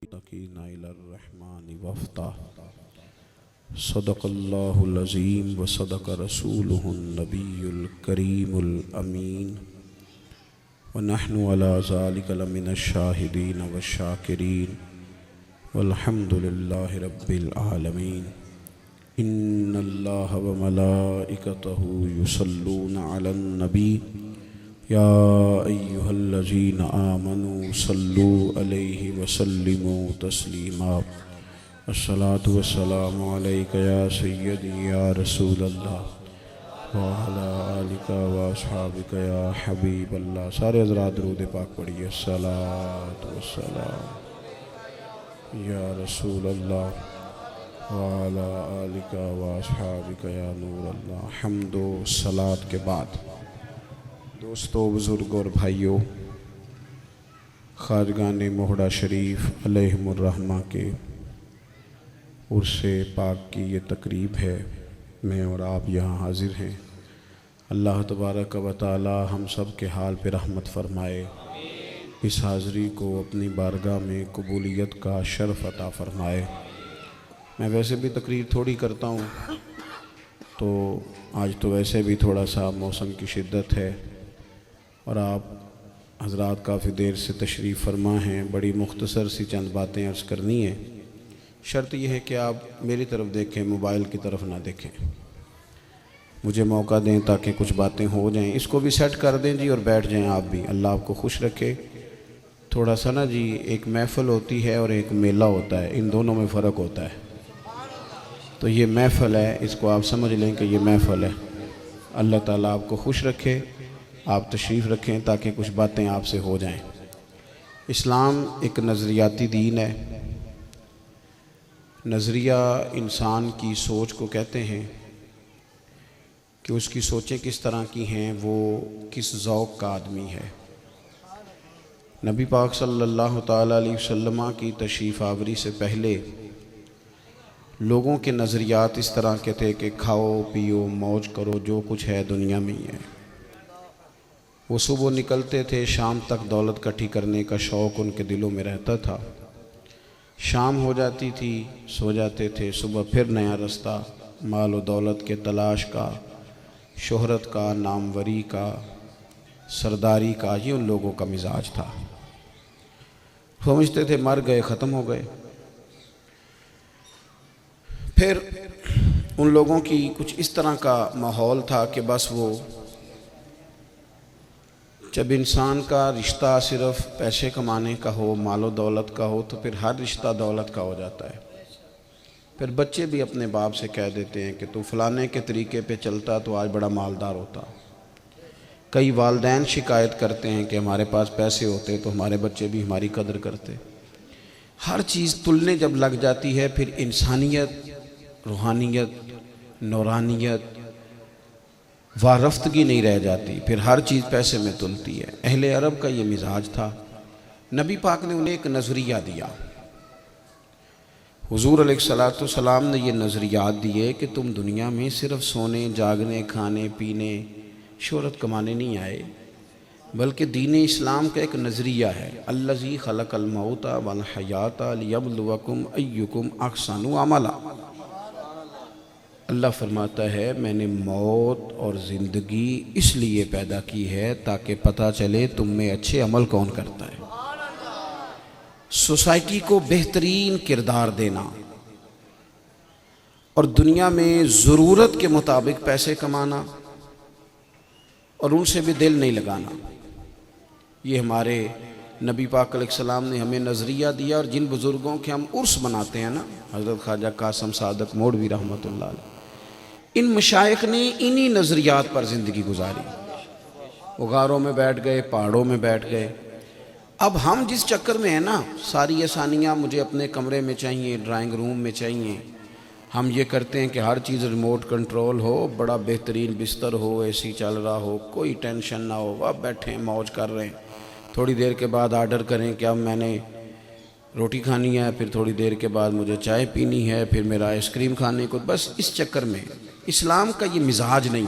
المتقین إلی الرحمن وفدا صدق اللہ العظیم وصدق رسولہ النبی الکریم الامین ونحن علی ذلک لمن الشاہدین والشاکرین والحمد للہ رب العالمین ان اللہ وملائکتہ یصلون علی النبی یا ایہا الذین آمنوا صلوا علیہ وسلموا تسلیما الصلاة والسلام علیک یا سیدی یا رسول اللہ وعلی آلک واصحابک یا حبیب اللہ۔ سارے حضرات درود پاک پڑھیے۔ الصلاة والسلام یا رسول اللہ وعلی آلک واصحابک یا نور اللہ۔ حمد و صلاة کے بعد دوستو، بزرگ اور بھائیوں، خواجگان موہڑا شریف علیہم الرحمہ کے عرس پاک کی یہ تقریب ہے۔ میں اور آپ یہاں حاضر ہیں۔ اللہ تبارک و تعالی ہم سب کے حال پہ رحمت فرمائے، اس حاضری کو اپنی بارگاہ میں قبولیت کا شرف عطا فرمائے۔ میں ویسے بھی تقریر تھوڑی کرتا ہوں، تو آج تو ویسے بھی تھوڑا سا موسم کی شدت ہے اور آپ حضرات کافی دیر سے تشریف فرما ہیں۔ بڑی مختصر سی چند باتیں عرض کرنی ہیں۔ شرط یہ ہے کہ آپ میری طرف دیکھیں، موبائل کی طرف نہ دیکھیں، مجھے موقع دیں تاکہ کچھ باتیں ہو جائیں۔ اس کو بھی سیٹ کر دیں جی اور بیٹھ جائیں آپ بھی۔ اللہ آپ کو خوش رکھے۔ تھوڑا سا نا جی، ایک محفل ہوتی ہے اور ایک میلہ ہوتا ہے، ان دونوں میں فرق ہوتا ہے۔ تو یہ محفل ہے، اس کو آپ سمجھ لیں کہ یہ محفل ہے۔ اللہ تعالیٰ آپ کو خوش رکھے، آپ تشریف رکھیں تاکہ کچھ باتیں آپ سے ہو جائیں۔ اسلام ایک نظریاتی دین ہے۔ نظریہ انسان کی سوچ کو کہتے ہیں کہ اس کی سوچیں کس طرح کی ہیں، وہ کس ذوق کا آدمی ہے۔ نبی پاک صلی اللہ تعالیٰ علیہ وسلم کی تشریف آوری سے پہلے لوگوں کے نظریات اس طرح کے تھے کہ کھاؤ پیو موج کرو، جو کچھ ہے دنیا میں ہی ہے۔ وہ صبح نکلتے تھے، شام تک دولت کٹھی کرنے کا شوق ان کے دلوں میں رہتا تھا۔ شام ہو جاتی تھی، سو جاتے تھے، صبح پھر نیا رستہ مال و دولت کے تلاش کا، شہرت کا، ناموری کا، سرداری کا۔ یہ ان لوگوں کا مزاج تھا۔ سمجھتے تھے مر گئے، ختم ہو گئے۔ پھر ان لوگوں کی کچھ اس طرح کا ماحول تھا کہ بس وہ جب انسان کا رشتہ صرف پیسے کمانے کا ہو، مال و دولت کا ہو، تو پھر ہر رشتہ دولت کا ہو جاتا ہے۔ پھر بچے بھی اپنے باپ سے کہہ دیتے ہیں کہ تو فلانے کے طریقے پہ چلتا تو آج بڑا مالدار ہوتا۔ کئی والدین شکایت کرتے ہیں کہ ہمارے پاس پیسے ہوتے تو ہمارے بچے بھی ہماری قدر کرتے۔ ہر چیز تلنے جب لگ جاتی ہے، پھر انسانیت، روحانیت، نورانیت، وارفتگی نہیں رہ جاتی، پھر ہر چیز پیسے میں تلتی ہے۔ اہل عرب کا یہ مزاج تھا۔ نبی پاک نے انہیں ایک نظریہ دیا۔ حضور علیہ السلام نے یہ نظریات دیے کہ تم دنیا میں صرف سونے، جاگنے، کھانے، پینے، شہرت کمانے نہیں آئے، بلکہ دین اسلام کا ایک نظریہ ہے۔ الذی خلق الموت والحیات لیبلوکم ایکم احسن عملا۔ اللہ فرماتا ہے میں نے موت اور زندگی اس لیے پیدا کی ہے تاکہ پتہ چلے تم میں اچھے عمل کون کرتا ہے۔ سوسائٹی کو بہترین کردار دینا اور دنیا میں ضرورت کے مطابق پیسے کمانا اور ان سے بھی دل نہیں لگانا، یہ ہمارے نبی پاک علیہ السلام نے ہمیں نظریہ دیا۔ اور جن بزرگوں کے ہم عرس مناتے ہیں نا، حضرت خواجہ قاسم صادق موڑوی رحمۃ اللہ علیہ، ان مشائخ نے انہی نظریات پر زندگی گزاری۔ وہ غاروں میں بیٹھ گئے، پہاڑوں میں بیٹھ گئے۔ اب ہم جس چکر میں ہیں نا، ساری آسانیاں مجھے اپنے کمرے میں چاہیے، ڈرائنگ روم میں چاہیے، ہم یہ کرتے ہیں کہ ہر چیز ریموٹ کنٹرول ہو، بڑا بہترین بستر ہو، اے سی چل رہا ہو، کوئی ٹینشن نہ ہو، اب بیٹھیں موج کر رہے ہیں۔ تھوڑی دیر کے بعد آرڈر کریں کہ اب میں نے روٹی کھانی ہے، پھر تھوڑی دیر کے بعد مجھے چائے پینی ہے، پھر میرا آئس کریم کھانے کو، بس اس چکر میں۔ اسلام کا یہ مزاج نہیں۔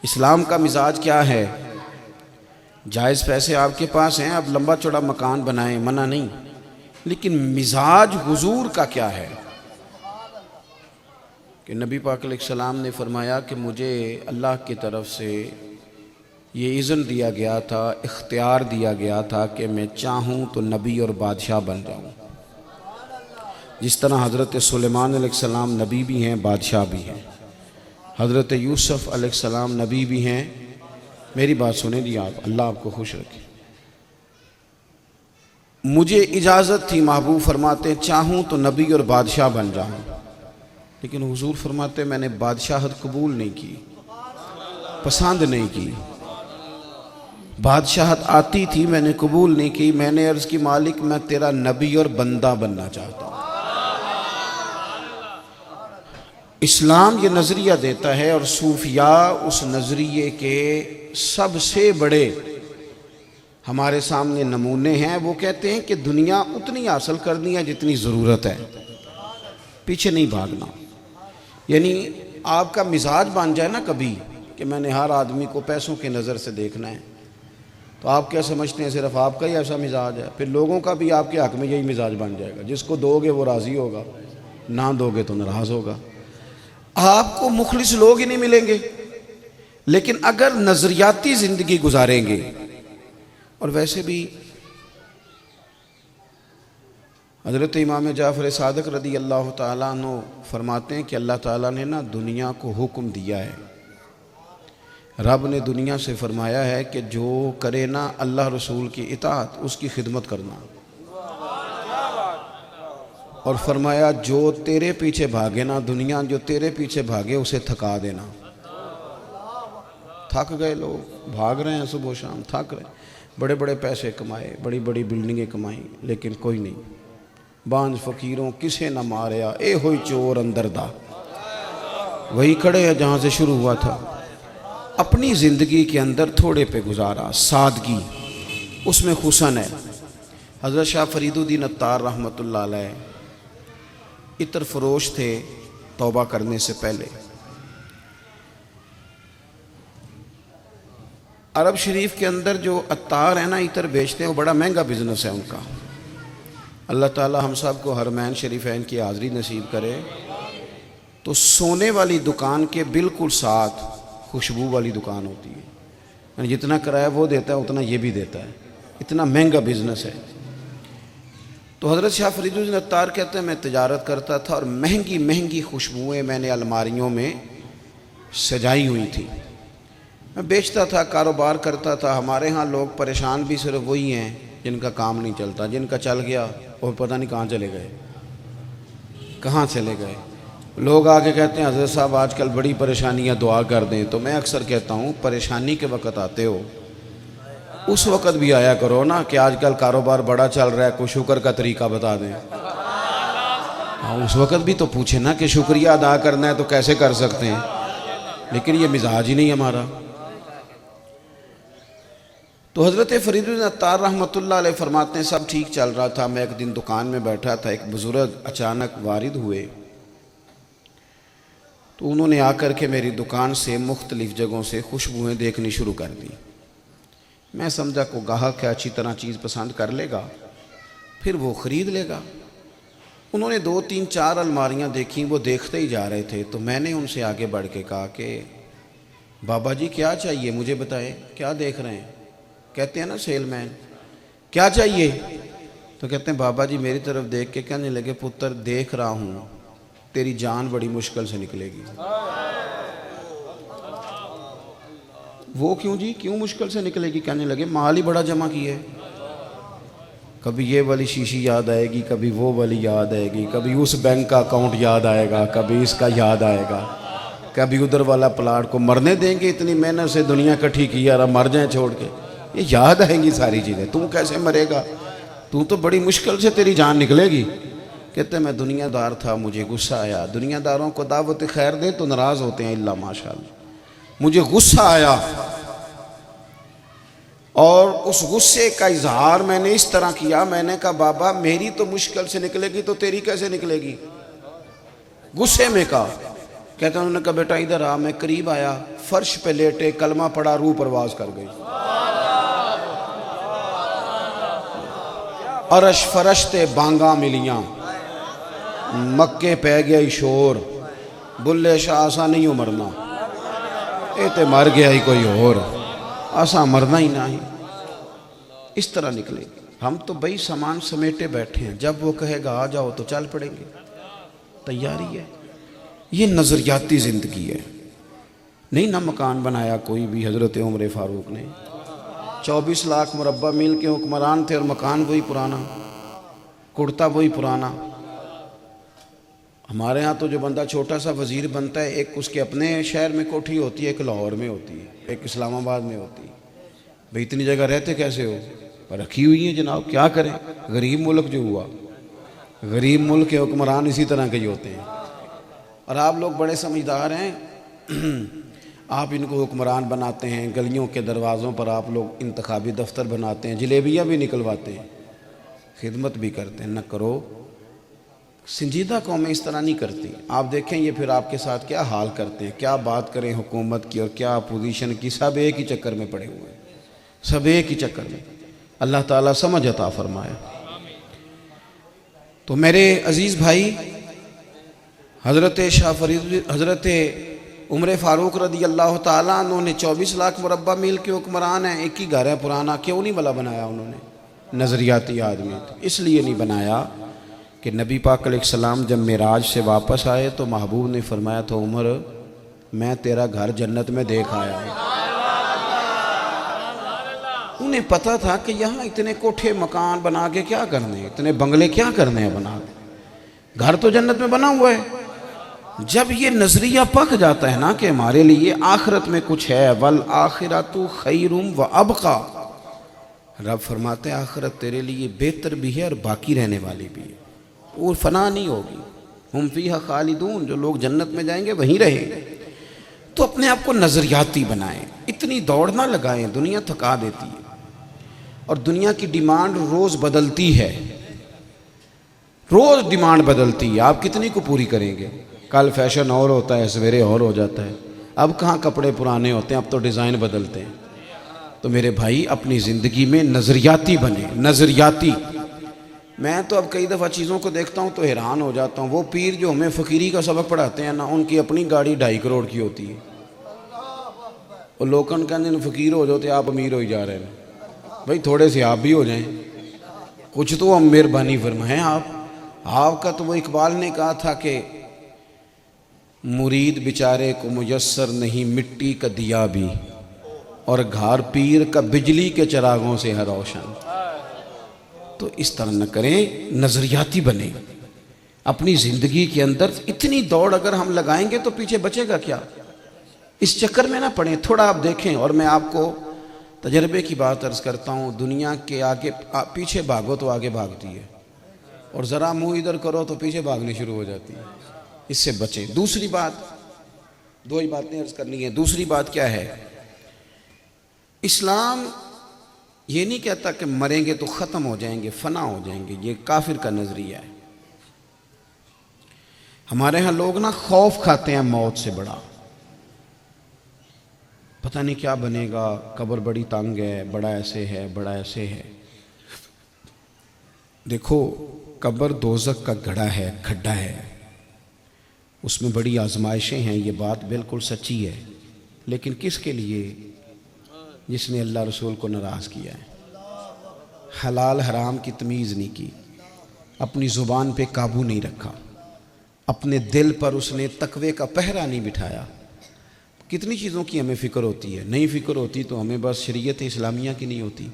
اسلام کا مزاج کیا ہے؟ جائز پیسے آپ کے پاس ہیں، آپ لمبا چوڑا مکان بنائیں، منع نہیں، لیکن مزاج حضور کا کیا ہے کہ نبی پاک علیہ السلام نے فرمایا کہ مجھے اللہ کی طرف سے یہ اذن دیا گیا تھا، اختیار دیا گیا تھا کہ میں چاہوں تو نبی اور بادشاہ بن جاؤں۔ جس طرح حضرت سلیمان علیہ السلام نبی بھی ہیں، بادشاہ بھی ہیں، حضرت یوسف علیہ السلام نبی بھی ہیں۔ میری بات سنیں جی آپ، اللہ آپ کو خوش رکھے۔ مجھے اجازت تھی، محبوب فرماتے ہیں چاہوں تو نبی اور بادشاہ بن جاؤں، لیکن حضور فرماتے ہیں میں نے بادشاہت قبول نہیں کی، پسند نہیں کی۔ بادشاہت آتی تھی، میں نے قبول نہیں کی۔ میں نے عرض کی مالک میں تیرا نبی اور بندہ بننا چاہتا ہوں۔ اسلام یہ نظریہ دیتا ہے، اور صوفیاء اس نظریے کے سب سے بڑے ہمارے سامنے نمونے ہیں۔ وہ کہتے ہیں کہ دنیا اتنی حاصل کرنی ہے جتنی ضرورت ہے، پیچھے نہیں بھاگنا۔ یعنی آپ کا مزاج بن جائے نا کبھی کہ میں نے ہر آدمی کو پیسوں کی نظر سے دیکھنا ہے، تو آپ کیا سمجھتے ہیں صرف آپ کا ہی ایسا مزاج ہے؟ پھر لوگوں کا بھی آپ کے حق میں یہی مزاج بن جائے گا، جس کو دو گے وہ راضی ہوگا، نہ دو گے تو ناراض ہوگا۔ آپ کو مخلص لوگ ہی نہیں ملیں گے۔ لیکن اگر نظریاتی زندگی گزاریں گے، اور ویسے بھی حضرت امام جعفر صادق رضی اللہ تعالیٰ عنہ فرماتے ہیں کہ اللہ تعالیٰ نے نا دنیا کو حکم دیا ہے، رب نے دنیا سے فرمایا ہے کہ جو کرے نا اللہ رسول کی اطاعت، اس کی خدمت کرنا، اور فرمایا جو تیرے پیچھے بھاگے نا، دنیا جو تیرے پیچھے بھاگے اسے تھکا دینا۔ تھک گئے لوگ، بھاگ رہے ہیں صبح و شام، تھک رہے ہیں، بڑے بڑے پیسے کمائے، بڑی بڑی بلڈنگیں کمائیں، لیکن کوئی نہیں۔ بانج فقیروں کسے نہ ماریا، اے ہوئی چور اندر دا، وہی کھڑے ہیں جہاں سے شروع ہوا تھا۔ اپنی زندگی کے اندر تھوڑے پہ گزارا، سادگی، اس میں حسن ہے۔ حضرت شاہ فرید الدین عطار رحمۃ اللہ علیہ عطر فروش تھے توبہ کرنے سے پہلے۔ عرب شریف کے اندر جو عطار ہیں نا عطر بیچتے ہیں، وہ بڑا مہنگا بزنس ہے ان کا۔ اللہ تعالی ہم سب کو حرمین شریفین کی حاضری نصیب کرے۔ تو سونے والی دکان کے بالکل ساتھ خوشبو والی دکان ہوتی ہے، یعنی جتنا کرایہ وہ دیتا ہے اتنا یہ بھی دیتا ہے، اتنا مہنگا بزنس ہے۔ تو حضرت شاہ فرید الدین عطار کہتے ہیں میں تجارت کرتا تھا، اور مہنگی مہنگی خوشبوئیں میں نے الماریوں میں سجائی ہوئی تھی، میں بیچتا تھا، کاروبار کرتا تھا۔ ہمارے ہاں لوگ پریشان بھی صرف وہی ہیں جن کا کام نہیں چلتا، جن کا چل گیا وہ پتہ نہیں کہاں چلے گئے، کہاں چلے گئے۔ لوگ آ کے کہتے ہیں حضرت صاحب آج کل بڑی پریشانیاں، دعا کر دیں۔ تو میں اکثر کہتا ہوں پریشانی کے وقت آتے ہو اس وقت بھی آیا کرو نا کہ آج کل کاروبار بڑا چل رہا ہے، کوئی شکر کا طریقہ بتا دیں۔ ہاں اس وقت بھی تو پوچھیں نا کہ شکریہ ادا کرنا ہے تو کیسے کر سکتے ہیں، لیکن یہ مزاج ہی نہیں ہمارا۔ تو حضرت فرید الدین عطار رحمۃ اللہ علیہ فرماتے ہیں سب ٹھیک چل رہا تھا، میں ایک دن دکان میں بیٹھا تھا، ایک بزرگ اچانک وارد ہوئے، تو انہوں نے آ کر کے میری دکان سے مختلف جگہوں سے خوشبوئیں دیکھنی شروع کر دی۔ میں سمجھا کو گاہک ہے، اچھی طرح چیز پسند کر لے گا پھر وہ خرید لے گا۔ انہوں نے 2 3 4 الماریاں دیکھیں، وہ دیکھتے ہی جا رہے تھے۔ تو میں نے ان سے آگے بڑھ کے کہا کہ بابا جی کیا چاہیے مجھے بتائیں، کیا دیکھ رہے ہیں؟ کہتے ہیں نا سیل مین، کیا چاہیے؟ تو کہتے ہیں بابا جی میری طرف دیکھ کے کہنے لگے پتر دیکھ رہا ہوں تیری جان بڑی مشکل سے نکلے گی۔ وہ کیوں جی، کیوں مشکل سے نکلے گی؟ کہنے لگے مال ہی بڑا جمع کیے، کبھی یہ والی شیشی یاد آئے گی، کبھی وہ والی یاد آئے گی، کبھی اس بینک کا اکاؤنٹ یاد آئے گا، کبھی اس کا یاد آئے گا، کبھی ادھر والا پلاٹ کو مرنے دیں گے، اتنی محنت سے دنیا کٹھی کی یار مر جائیں چھوڑ کے، یہ یاد آئیں گی ساری چیزیں، تو کیسے مرے گا، تو بڑی مشکل سے تیری جان نکلے گی۔ کہتے ہیں میں دنیا دار تھا، مجھے غصہ آیا، دنیا داروں کو دعوت خیر دیں تو ناراض ہوتے ہیں اللہ ماشاءاللہ، مجھے غصہ آیا اور اس غصے کا اظہار میں نے اس طرح کیا، میں نے کہا بابا میری تو مشکل سے نکلے گی تو تیری کیسے نکلے گی؟ غصے میں کہا۔ کہتے ہیں انہوں نے کہا بیٹا ادھر آ، میں قریب آیا، فرش پہ لیٹے، کلمہ پڑھا، روح پرواز کر گئی۔ عرش فرش تے بانگاں ملیاں، مکے پہ گیا شور، بلے شاہ آسا نہیں ہو مرنا، اے تے مر گیا ہی کوئی اور، آسا مرنا ہی نہ ہی۔ اس طرح نکلے گے ہم تو بھئی سامان سمیٹے بیٹھے ہیں، جب وہ کہے گا آ جاؤ تو چل پڑیں گے، تیاری ہے۔ یہ نظریاتی زندگی ہے، نہیں نہ مکان بنایا کوئی بھی حضرت عمر فاروق نے، 24 لاکھ مربع میل کے حکمران تھے اور مکان وہی پرانا، کرتا وہی پرانا۔ ہمارے ہاں تو جو بندہ چھوٹا سا وزیر بنتا ہے، ایک اس کے اپنے شہر میں کوٹھی ہوتی ہے، ایک لاہور میں ہوتی ہے، ایک اسلام آباد میں ہوتی ہے۔ بھئی اتنی جگہ رہتے کیسے ہو؟ پر رکھی ہوئی ہیں جناب، کیا کریں، غریب ملک جو ہوا، غریب ملک کے حکمران اسی طرح کے ہی ہوتے ہیں۔ اور آپ لوگ بڑے سمجھدار ہیں، آپ ان کو حکمران بناتے ہیں، گلیوں کے دروازوں پر آپ لوگ انتخابی دفتر بناتے ہیں، جلیبیاں بھی نکلواتے ہیں، خدمت بھی کرتے ہیں، نہ کرو۔ سنجیدہ قومیں اس طرح نہیں کرتی۔ آپ دیکھیں یہ پھر آپ کے ساتھ کیا حال کرتے ہیں، کیا بات کریں حکومت کی اور کیا اپوزیشن کی، سب ایک ہی چکر میں پڑے ہوئے ہیں، سب ایک ہی چکر میں۔ اللہ تعالیٰ سمجھ عطا فرمائے۔ تو میرے عزیز بھائی، حضرت عمر فاروق رضی اللہ تعالیٰ عنہ نے 24 لاکھ مربع میل کے حکمران ہیں، ایک ہی گھر ہے پرانا، کیوں نہیں بلا بنایا انہوں نے؟ نظریاتی آدمی تھے، اس لیے نہیں بنایا کہ نبی پاک علیہ السلام جب معراج سے واپس آئے تو محبوب نے فرمایا تھا عمر میں تیرا گھر جنت میں دیکھ آیا ہوں۔ انہیں پتا تھا کہ یہاں اتنے کوٹھے مکان بنا کے کیا کرنے ہیں، اتنے بنگلے کیا کرنے ہیں بنا کے، گھر تو جنت میں بنا ہوا ہے۔ جب یہ نظریہ پک جاتا ہے نا کہ ہمارے لیے آخرت میں کچھ ہے، وَالْآخِرَةُ خَيْرٌ وَأَبْقَى، رب فرماتے ہیں آخرت تیرے لیے بہتر بھی ہے اور باقی رہنے والی بھی ہے، وہ فنا نہیں ہوگی، ہم فیہا خالدون، جو لوگ جنت میں جائیں گے وہیں رہیں گے۔ تو اپنے آپ کو نظریاتی بنائیں، اتنی دوڑ نہ لگائیں، دنیا تھکا دیتی ہے، اور دنیا کی ڈیمانڈ روز بدلتی ہے، روز ڈیمانڈ بدلتی ہے، آپ کتنی کو پوری کریں گے؟ کل فیشن اور ہوتا ہے، سویرے اور ہو جاتا ہے، اب کہاں کپڑے پرانے ہوتے ہیں، اب تو ڈیزائن بدلتے ہیں۔ تو میرے بھائی اپنی زندگی میں نظریاتی بنیں، نظریاتی۔ میں تو اب کئی دفعہ چیزوں کو دیکھتا ہوں تو حیران ہو جاتا ہوں، وہ پیر جو ہمیں فقیری کا سبق پڑھاتے ہیں نا، ان کی اپنی گاڑی 2.5 کروڑ کی ہوتی ہے، اور لوگوں کہتے ہیں فقیر ہو جاتے آپ امیر ہو ہی جا رہے ہیں۔ بھائی تھوڑے سے آپ بھی ہو جائیں، کچھ تو ہم مہربانی فرمائیں۔ آپ کا تو وہ اقبال نے کہا تھا کہ مرید بیچارے کو میسر نہیں مٹی کا دیا بھی، اور گھر پیر کا بجلی کے چراغوں سے ہے روشن۔ تو اس طرح نہ کریں، نظریاتی بنیں اپنی زندگی کے اندر۔ اتنی دوڑ اگر ہم لگائیں گے تو پیچھے بچے گا کیا؟ اس چکر میں نہ پڑیں، تھوڑا آپ دیکھیں۔ اور میں آپ کو تجربے کی بات عرض کرتا ہوں، دنیا کے آگے پیچھے بھاگو تو آگے بھاگتی ہے، اور ذرا منہ ادھر کرو تو پیچھے بھاگنی شروع ہو جاتی ہے، اس سے بچیں۔ دوسری بات، 2 ہی باتیں عرض کرنی ہے۔ دوسری بات کیا ہے؟ اسلام یہ نہیں کہتا کہ مریں گے تو ختم ہو جائیں گے، فنا ہو جائیں گے، یہ کافر کا نظریہ ہے۔ ہمارے ہاں لوگ نا خوف کھاتے ہیں موت سے بڑا، پتہ نہیں کیا بنے گا، قبر بڑی تنگ ہے، بڑا ایسے ہے، بڑا ایسے ہے۔ دیکھو قبر دوزخ کا گڑھا ہے، کھڈا ہے، اس میں بڑی آزمائشیں ہیں، یہ بات بالکل سچی ہے، لیکن کس کے لیے؟ جس نے اللہ رسول کو ناراض کیا ہے، حلال حرام کی تمیز نہیں کی، اپنی زبان پہ قابو نہیں رکھا، اپنے دل پر اس نے تقوی کا پہرا نہیں بٹھایا۔ کتنی چیزوں کی ہمیں فکر ہوتی ہے، نہیں فکر ہوتی تو ہمیں بس شریعت اسلامیہ کی نہیں ہوتی۔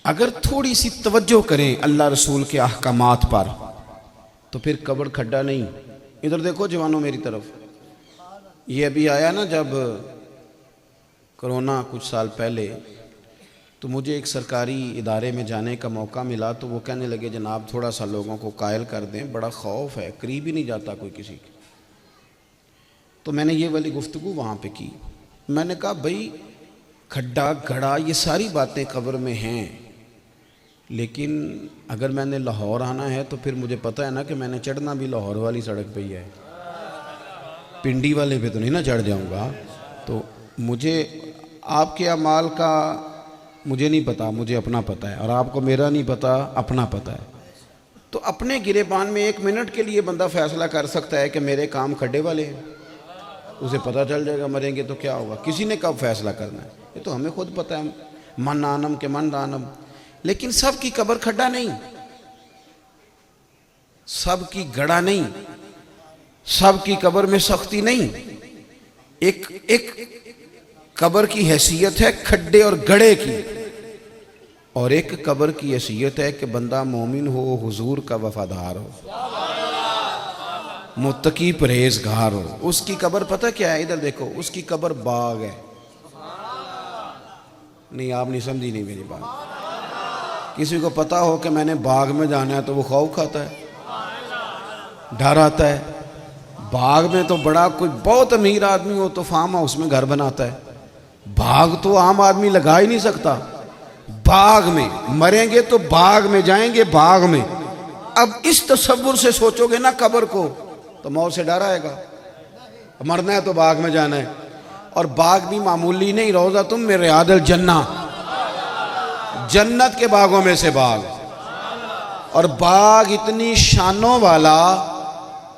اگر تھوڑی سی توجہ کریں اللہ رسول کے احکامات پر تو پھر قبر کھڈا نہیں۔ ادھر دیکھو جوانوں میری طرف، یہ ابھی آیا نا جب کرونا کچھ سال پہلے، تو مجھے ایک سرکاری ادارے میں جانے کا موقع ملا، تو وہ کہنے لگے جناب تھوڑا سا لوگوں کو قائل کر دیں، بڑا خوف ہے، قریب ہی نہیں جاتا کوئی کسی کے۔ تو میں نے یہ والی گفتگو وہاں پہ کی، میں نے کہا بھائی کھڈا گھڑا یہ ساری باتیں قبر میں ہیں، لیکن اگر میں نے لاہور آنا ہے تو پھر مجھے پتہ ہے نا کہ میں نے چڑھنا بھی لاہور والی سڑک پہ ہی ہے، پنڈی والے پہ تو نہیں نا چڑھ جاؤں گا۔ تو مجھے آپ کے اعمال کا مجھے نہیں پتا، مجھے اپنا پتا ہے، اور آپ کو میرا نہیں پتا، اپنا پتا ہے۔ تو اپنے گریبان میں 1 منٹ کے لیے بندہ فیصلہ کر سکتا ہے کہ میرے کام کھڈے والے ہیں، اسے پتہ چل جائے گا مریں گے تو کیا ہوگا۔ کسی نے کب فیصلہ کرنا ہے، یہ تو ہمیں خود پتہ ہے، من آنم کے من دانم۔ لیکن سب کی قبر کھڈا نہیں، سب کی گڑا نہیں، سب کی قبر میں سختی نہیں۔ ایک قبر کی حیثیت ہے کھڈے اور گڑے کی، اور ایک قبر کی حیثیت ہے کہ بندہ مومن ہو، حضور کا وفادار ہو، متقی پرہیزگار ہو۔ اس کی قبر پتہ کیا ہے؟ ادھر دیکھو، اس کی قبر باغ ہے۔ نہیں، آپ نہیں سمجھی نہیں میری بات۔ کسی کو پتا ہو کہ میں نے باغ میں جانا ہے تو وہ خوف کھاتا ہے، ڈر آتا ہے۔ باغ میں تو بڑا کوئی بہت امیر آدمی ہو تو فارم ہاؤس میں گھر بناتا ہے، باغ تو عام آدمی لگا ہی نہیں سکتا۔ باغ میں مریں گے تو باغ میں جائیں گے، باغ میں۔ اب اس تصور سے سوچو گے نا قبر کو تو موت سے ڈر آئے گا۔ مرنا ہے تو باغ میں جانا ہے، اور باغ بھی معمولی نہیں، روضۃ من ریاض الجنہ، جنت کے باغوں میں سے باغ، اور باغ اتنی شانوں والا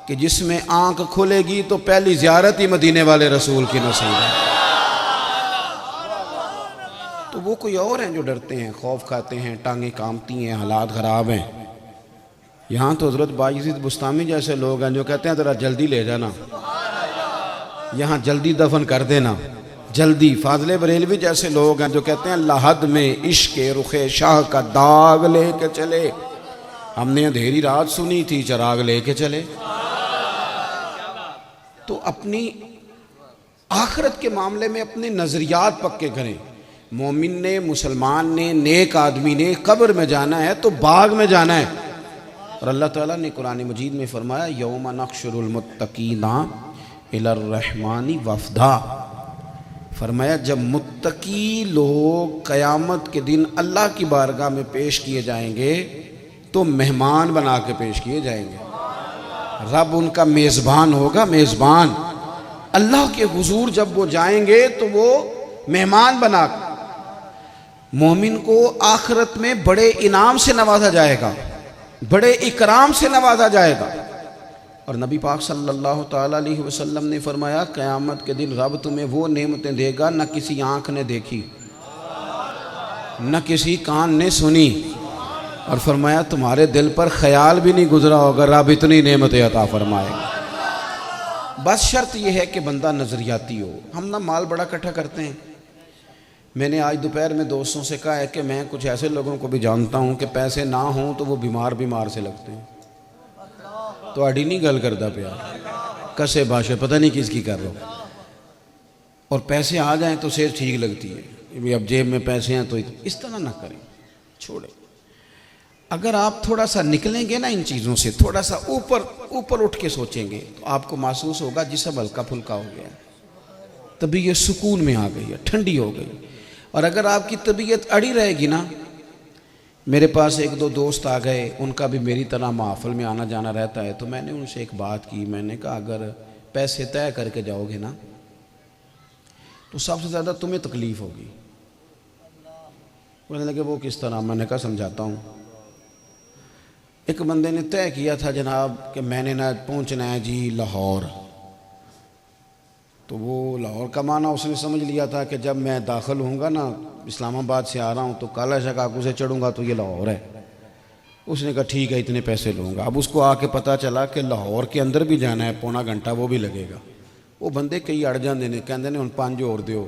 کہ جس میں آنکھ کھلے گی تو پہلی زیارت ہی مدینے والے رسول کی نصیب ہے۔ تو وہ کوئی اور ہیں جو ڈرتے ہیں، خوف کھاتے ہیں، ٹانگیں کامتی ہیں، حالات خراب ہیں۔ یہاں تو حضرت بایزید بستامی جیسے لوگ ہیں جو کہتے ہیں ذرا جلدی لے جانا، یہاں جلدی دفن کر دینا، جلدی۔ فاضل بریلوی جیسے لوگ ہیں جو کہتے ہیں لحد میں عشق رخ شاہ کا داغ لے کے چلے، ہم نے اندھیری رات سنی تھی چراغ لے کے چلے۔ تو اپنی آخرت کے معاملے میں اپنے نظریات پکے کریں۔ مومن نے، مسلمان نے، نیک آدمی نے قبر میں جانا ہے تو باغ میں جانا ہے۔ اور اللہ تعالیٰ نے قرآن مجید میں فرمایا یوم نحشر المتقین الی الرحمن وفدا، فرمایا جب متقی لوگ قیامت کے دن اللہ کی بارگاہ میں پیش کیے جائیں گے تو مہمان بنا کے پیش کیے جائیں گے۔ رب ان کا میزبان ہوگا، میزبان۔ اللہ کے حضور جب وہ جائیں گے تو وہ مہمان بنا کے، مومن کو آخرت میں بڑے انعام سے نوازا جائے گا، بڑے اکرام سے نوازا جائے گا۔ اور نبی پاک صلی اللہ تعالیٰ علیہ وسلم نے فرمایا قیامت کے دن رب تمہیں وہ نعمتیں دے گا نہ کسی آنکھ نے دیکھی، نہ کسی کان نے سنی، اور فرمایا تمہارے دل پر خیال بھی نہیں گزرا ہوگا رب اتنی نعمتیں عطا فرمائے گا۔ بس شرط یہ ہے کہ بندہ نظریاتی ہو۔ ہم نہ مال بڑا اکٹھا کرتے ہیں۔ میں نے آج دوپہر میں دوستوں سے کہا ہے کہ میں کچھ ایسے لوگوں کو بھی جانتا ہوں کہ پیسے نہ ہوں تو وہ بیمار سے لگتے ہیں۔ تو آڈی نہیں گل کرتا پیا، کسے باشے پتہ نہیں کس کی کر رہا ہو، اور پیسے آ جائیں تو صحت ٹھیک لگتی ہے، اب جیب میں پیسے ہیں تو اس طرح نہ کریں، چھوڑیں۔ اگر آپ تھوڑا سا نکلیں گے نا ان چیزوں سے، تھوڑا سا اوپر اٹھ کے سوچیں گے تو آپ کو محسوس ہوگا جسم ہلکا پھلکا ہو گیا، طبیعت سکون میں آ گئی ہے، ٹھنڈی ہو گئی۔ اور اگر آپ کی طبیعت اڑی رہے گی نا، میرے پاس 1-2 دوست آ گئے، ان کا بھی میری طرح محفل میں آنا جانا رہتا ہے، تو میں نے ان سے ایک بات کی، میں نے کہا اگر پیسے طے کر کے جاؤ گے نا تو سب سے زیادہ تمہیں تکلیف ہوگی۔ کہنے لگے وہ کس طرح؟ میں نے کہا سمجھاتا ہوں۔ ایک بندے نے طے کیا تھا جناب کہ میں نے نہ پہنچنا ہے جی لاہور، تو وہ لاہور کا معنی اس نے سمجھ لیا تھا کہ جب میں داخل ہوں گا نا، اسلام آباد سے آ رہا ہوں تو کالا شکاکو سے چڑھوں گا تو یہ لاہور ہے۔ اس نے کہا ٹھیک ہے اتنے پیسے لوں گا۔ اب اس کو آ کے پتہ چلا کہ لاہور کے اندر بھی جانا ہے، پونا گھنٹہ وہ بھی لگے گا۔ وہ بندے کئی اڑ جاندے نے، کہندے نے ہن 5 اور دیو۔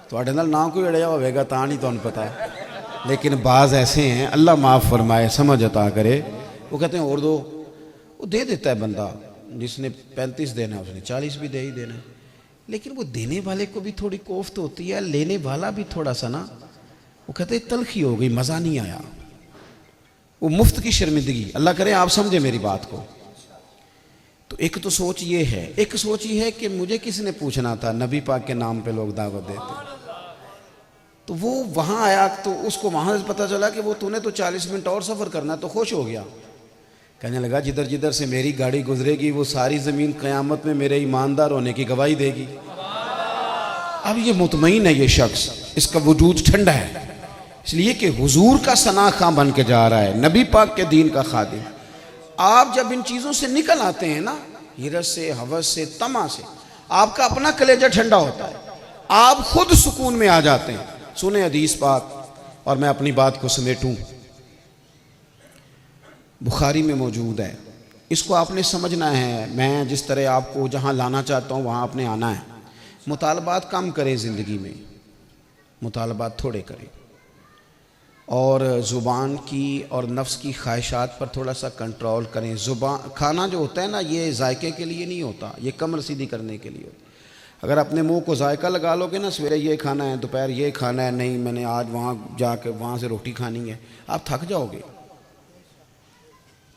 تواڈے نال نہ کوئی اڑیا ہوئے گا تاں نہیں تانوں پتہ ہے، لیکن بعض ایسے ہیں، اللہ معاف فرمائے، سمجھ عطا کرے، وہ کہتے ہیں اور دو، وہ دے دیتا ہے بندہ، جس نے 35 دینا ہے اس نے 40 بھی دے ہی دینا ہے۔ لیکن وہ دینے والے کو بھی تھوڑی کوفت ہوتی ہے، لینے والا بھی تھوڑا سا نا، وہ کہتے ہیں تلخی ہو گئی، مزہ نہیں آیا، وہ مفت کی شرمندگی۔ اللہ کرے آپ سمجھے میری بات کو۔ تو ایک تو سوچ یہ ہے، ایک سوچ یہ ہے کہ مجھے کس نے پوچھنا تھا، نبی پاک کے نام پہ لوگ دعوت دیتے، تو وہ وہاں آیا تو اس کو وہاں سے پتہ چلا کہ وہ تو نے تو 40 منٹ اور سفر کرنا ہے، تو خوش ہو گیا، کہنے لگا جدھر جدھر سے میری گاڑی گزرے گی وہ ساری زمین قیامت میں میرے ایماندار ہونے کی گواہی دے گی۔ اب یہ مطمئن ہے یہ شخص، اس کا وجود ٹھنڈا ہے، اس لیے کہ حضور کا ثنا خواں بن کے جا رہا ہے، نبی پاک کے دین کا خادم۔ آپ جب ان چیزوں سے نکل آتے ہیں نا، حرص سے، ہوس سے، طمع سے، آپ کا اپنا کلیجہ ٹھنڈا ہوتا ہے، آپ خود سکون میں آ جاتے ہیں۔ سنیں حدیث پاک، اور میں اپنی بات کو سمیٹوں، بخاری میں موجود ہے، اس کو آپ نے سمجھنا ہے۔ میں جس طرح آپ کو جہاں لانا چاہتا ہوں وہاں آپ نے آنا ہے۔ مطالبات کم کریں زندگی میں، مطالبات تھوڑے کریں، اور زبان کی اور نفس کی خواہشات پر تھوڑا سا کنٹرول کریں۔ زبان کھانا جو ہوتا ہے نا، یہ ذائقے کے لیے نہیں ہوتا، یہ کم رسیدی کرنے کے لیے ہوتا ہے۔ اگر اپنے منہ کو ذائقہ لگا لو گے نا، سویرے یہ کھانا ہے، دوپہر یہ کھانا ہے، نہیں میں نے آج وہاں جا کے وہاں سے روٹی کھانی ہے، آپ تھک جاؤ گے۔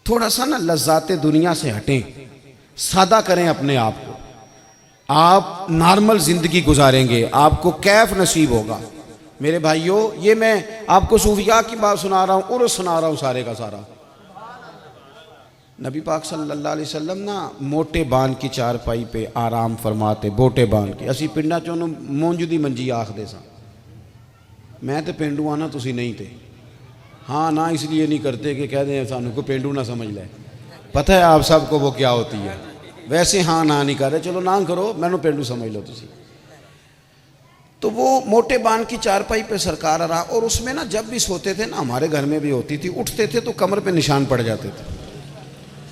تھوڑا سا نا لذات دنیا سے ہٹیں، سادہ کریں اپنے آپ کو، آپ نارمل زندگی گزاریں گے، آپ کو کیف نصیب ہوگا۔ میرے بھائیوں، یہ میں آپ کو صوفیاء کی بات سنا رہا ہوں، عرس سنا رہا ہوں سارے کا سارا۔ نبی پاک صلی اللہ علیہ وسلم نا موٹے بان کی چارپائی پہ آرام فرماتے، بوٹے بان کی۔ اسی پنڈا چونوں مونج دی منجی آخ دے سا، میں تے پینڈو آنا تسی نہیں تے۔ ہاں نہ اس لیے نہیں کرتے کہ کہہ دیں سانوں کو پینڈو نہ سمجھ لے، پتہ ہے آپ سب کو وہ کیا ہوتی ہے، ویسے ہاں نہ نہیں کر رہے، چلو نہ کرو، میں نو پینڈو سمجھ لو تسی۔ تو وہ موٹے بان کی چارپائی پہ سرکار آ رہا، اور اس میں نا جب بھی سوتے تھے نا، ہمارے گھر میں بھی ہوتی تھی، اٹھتے تھے تو کمر پہ نشان پڑ جاتے تھے،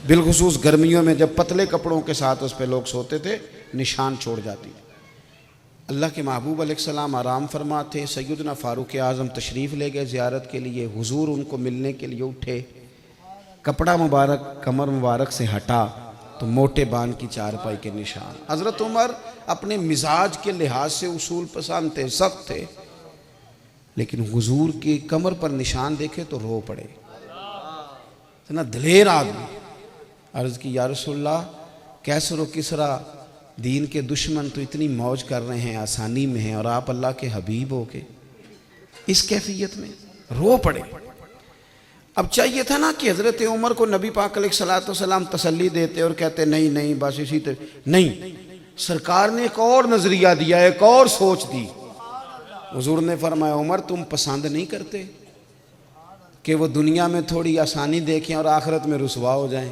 بالخصوص گرمیوں میں جب پتلے کپڑوں کے ساتھ اس پہ لوگ سوتے تھے، نشان چھوڑ جاتی تھی۔ اللہ کے محبوب علیہ السلام آرام فرما تھے، سیدنا فاروق اعظم تشریف لے گئے زیارت کے لیے، حضور ان کو ملنے کے لیے اٹھے، کپڑا مبارک کمر مبارک سے ہٹا تو موٹے بان کی چارپائی کے نشان۔ حضرت عمر اپنے مزاج کے لحاظ سے اصول پسند تھے، سخت تھے، لیکن حضور کی کمر پر نشان دیکھے تو رو پڑے، اتنا دلیر آدمی۔ عرض کی یا رسول اللہ، کیسر و کسرا دین کے دشمن تو اتنی موج کر رہے ہیں، آسانی میں ہیں، اور آپ اللہ کے حبیب ہو کے اس کیفیت میں رو پڑے۔ اب چاہیے تھا نا کہ حضرت عمر کو نبی پاک علیہ الصلوۃ والسلام تسلی دیتے اور کہتے نہیں نہیں بس اسی طرح، نہیں، سرکار نے ایک اور نظریہ دیا، ایک اور سوچ دی۔ حضور نے فرمایا عمر تم پسند نہیں کرتے کہ وہ دنیا میں تھوڑی آسانی دیکھیں اور آخرت میں رسوا ہو جائیں،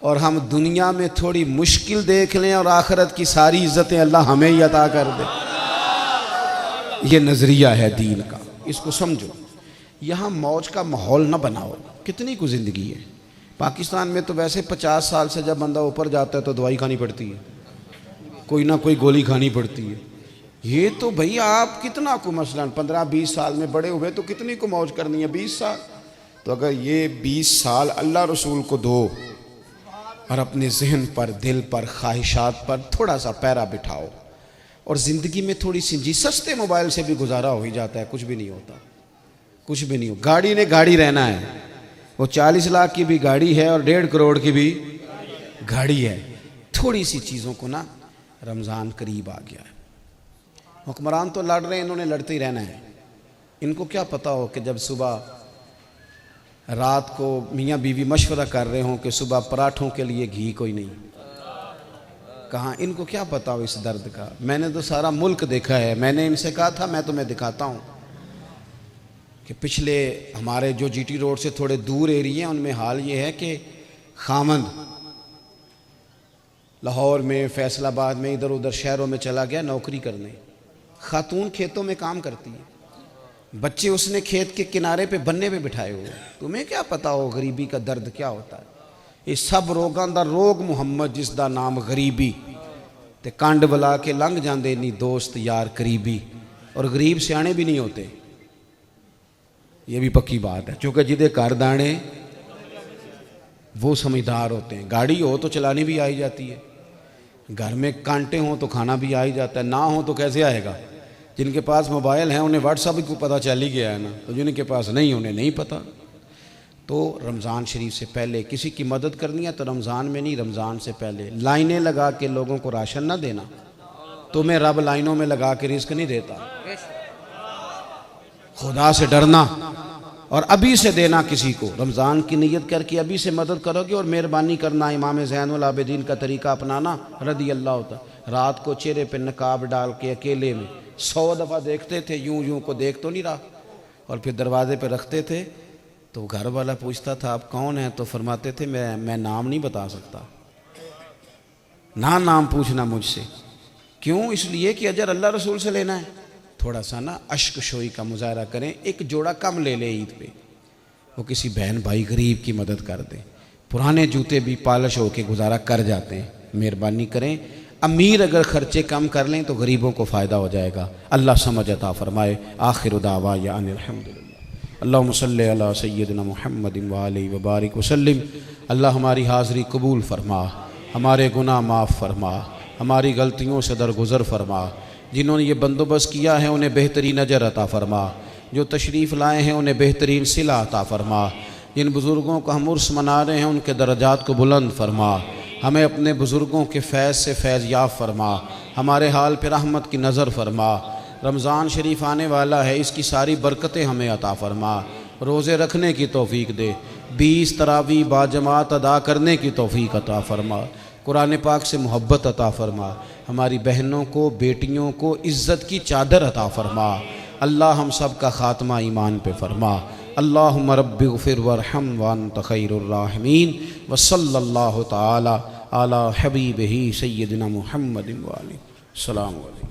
اور ہم دنیا میں تھوڑی مشکل دیکھ لیں اور آخرت کی ساری عزتیں اللہ ہمیں ہی عطا کر دے۔ یہ نظریہ ہے دین کا، اس کو سمجھو۔ یہاں موج کا ماحول نہ بناؤ، کتنی کو زندگی ہے۔ پاکستان میں تو ویسے 50 سال سے جب بندہ اوپر جاتا ہے تو دوائی کھانی پڑتی ہے، کوئی نہ کوئی گولی کھانی پڑتی ہے۔ یہ تو بھئی آپ کتنا کو مثلا 15-20 سال میں بڑے ہوئے تو کتنی کو موج کرنی ہے، 20 سال۔ تو اگر یہ 20 سال اللہ رسول کو دو اور اپنے ذہن پر، دل پر، خواہشات پر تھوڑا سا پیرا بٹھاؤ، اور زندگی میں تھوڑی سی جی، سستے موبائل سے بھی گزارا ہو ہی جاتا ہے، کچھ بھی نہیں ہوتا، کچھ بھی نہیں ہو۔ گاڑی نے گاڑی رہنا ہے، وہ 40 لاکھ کی بھی گاڑی ہے اور 1.5 کروڑ کی بھی گاڑی ہے۔ تھوڑی سی چیزوں کو نا، رمضان قریب آ گیا ہے، حکمران تو لڑ رہے ہیں، انہوں نے لڑتے ہی رہنا ہے۔ ان کو کیا پتا ہو کہ جب صبح رات کو میاں بیوی مشورہ کر رہے ہوں کہ صبح پراٹھوں کے لیے گھی کوئی نہیں، کہاں ان کو کیا پتا ہو اس درد کا۔ میں نے تو سارا ملک دیکھا ہے، میں نے ان سے کہا تھا میں تمہیں دکھاتا ہوں کہ پچھلے ہمارے جو جی ٹی روڈ سے تھوڑے دور ایریے ہیں ان میں حال یہ ہے کہ خامند لاہور میں، فیصل آباد میں، ادھر ادھر شہروں میں چلا گیا نوکری کرنے، خاتون کھیتوں میں کام کرتی ہے، بچے اس نے کھیت کے کنارے پہ بننے پہ بٹھائے ہوئے، تمہیں کیا پتا ہو غریبی کا درد کیا ہوتا ہے۔ یہ سب روگاں دا روگ محمد جس دا نام غریبی، تے کانڈ بلا کے لنگ جاندے نہیں دوست یار قریبی، اور غریب سیانے بھی نہیں ہوتے، یہ بھی پکی بات ہے، چونکہ جدے کار دانے وہ سمجھدار ہوتے ہیں۔ گاڑی ہو تو چلانی بھی آئی جاتی ہے، گھر میں کانٹے ہوں تو کھانا بھی آ ہی جاتا ہے، نہ ہوں تو کیسے آئے گا۔ جن کے پاس موبائل ہیں انہیں واٹس ایپ کو پتہ چل ہی گیا ہے نا، تو جن کے پاس نہیں انہیں نہیں پتہ۔ تو رمضان شریف سے پہلے کسی کی مدد کرنی ہے تو رمضان میں نہیں، رمضان سے پہلے لائنیں لگا کے لوگوں کو راشن نہ دینا، تمہیں رب لائنوں میں لگا کے رزق نہیں دیتا، خدا سے ڈرنا اور ابھی سے دینا کسی کو، رمضان کی نیت کر کے ابھی سے مدد کرو گے، اور مہربانی کرنا امام زین العابدین کا طریقہ اپنانا رضی اللہ عنہ، رات کو چہرے پہ نقاب ڈال کے اکیلے میں 100 دفعہ دیکھتے تھے، یوں کو دیکھ تو نہیں رہا، اور پھر دروازے پہ رکھتے تھے تو گھر والا پوچھتا تھا آپ کون ہیں، تو فرماتے تھے میں نام نہیں بتا سکتا، نام پوچھنا مجھ سے۔ کیوں؟ اس لیے کہ اجر اللہ رسول سے لینا ہے۔ تھوڑا سا نا اشک شوئی کا مظاہرہ کریں، ایک جوڑا کم لے لے عید پہ، وہ کسی بہن بھائی غریب کی مدد کر دیں، پرانے جوتے بھی پالش ہو کے گزارا کر جاتے ہیں، مہربانی کریں۔ امیر اگر خرچے کم کر لیں تو غریبوں کو فائدہ ہو جائے گا۔ اللہ سمجھ عطا فرمائے۔ آخر دعوانا ان الحمدللہ۔ اللہم صلی علی سیدنا محمد وآلہ وبارک وسلم۔ اللہ ہماری حاضری قبول فرما، ہمارے گناہ معاف فرما، ہماری غلطیوں سے درگزر فرما۔ جنہوں نے یہ بندوبست کیا ہے انہیں بہترین اجر عطا فرما، جو تشریف لائے ہیں انہیں بہترین صلہ عطا فرما۔ جن بزرگوں کا ہم عرس منا رہے ہیں ان کے درجات کو بلند فرما، ہمیں اپنے بزرگوں کے فیض سے فیض یاب فرما، ہمارے حال پہ رحمت کی نظر فرما۔ رمضان شریف آنے والا ہے، اس کی ساری برکتیں ہمیں عطا فرما، روزے رکھنے کی توفیق دے، 20 تراویح باجماعت ادا کرنے کی توفیق عطا فرما، قرآن پاک سے محبت عطا فرما، ہماری بہنوں کو بیٹیوں کو عزت کی چادر عطا فرما۔ اللہ ہم سب کا خاتمہ ایمان پہ فرما۔ اللہم رب اغفر وارحم وانت خیر الراحمین، وصلی اللہ تعالی علی حبیبہ سیدنا محمد وآلہ۔ السلام علیکم۔